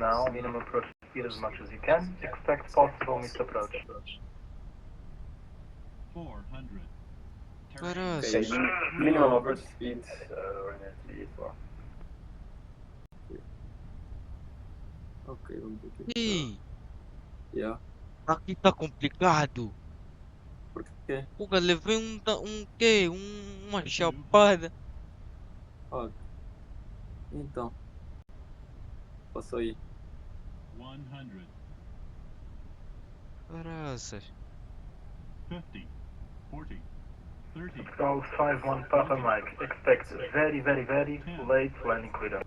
Now, minimum approach speed as much as you can. Expect possible misapproach. 400. Caraças. Minimum approach speed, Ryanair 384. Ok, vamos aqui. Ih, Yeah. aqui tá complicado. Porquê? Porra, levei quê? Uma chapada. Ok. Então, passou aí. 100. Caraças. 50. 40. 30. Go 5-1 Papa Mike. Expect very late landing clearance.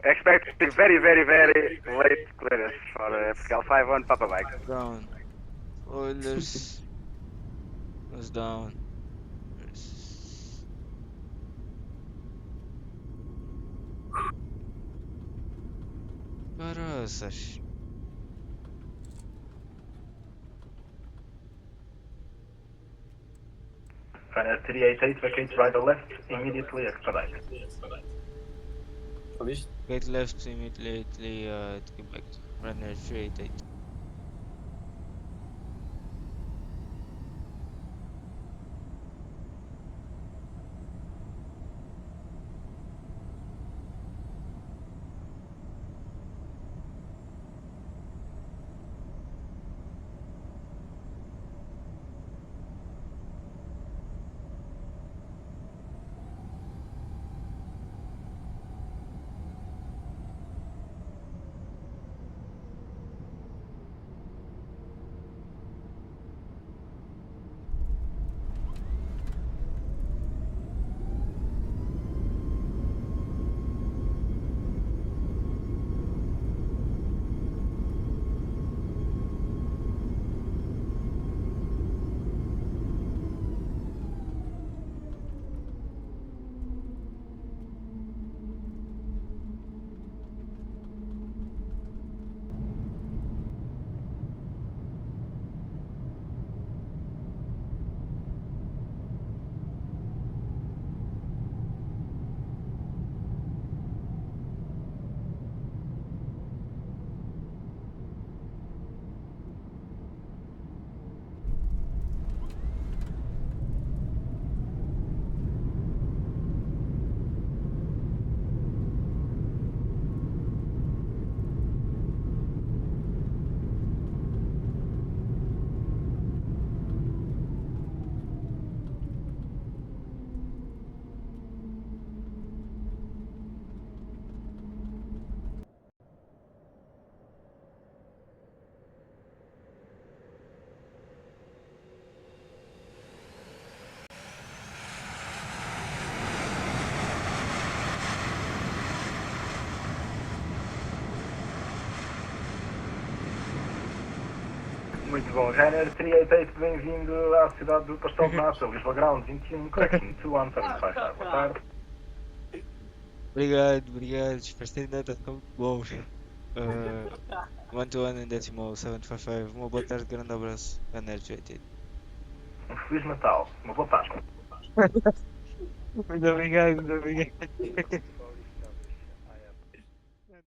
Expect very late clearance for Portugal 5-1 Papa Mike. Down. Olhas. Was down. Caraças. Ryanair 388 vacate right or left, immediately expedite. Já viste? Gate left immediately to get back to Ryanair 388. Muito bom. Ryanair 388, bem-vindo à cidade do Pastel de Nata, Lisbon Ground 21, correction 2175. Boa tarde. Obrigado. Espero ter dado tão bom. 1 to 1 em decimal 755. Uma boa tarde, grande abraço. Ryanair 388. Um Feliz Natal. Uma boa Páscoa. Muito obrigado.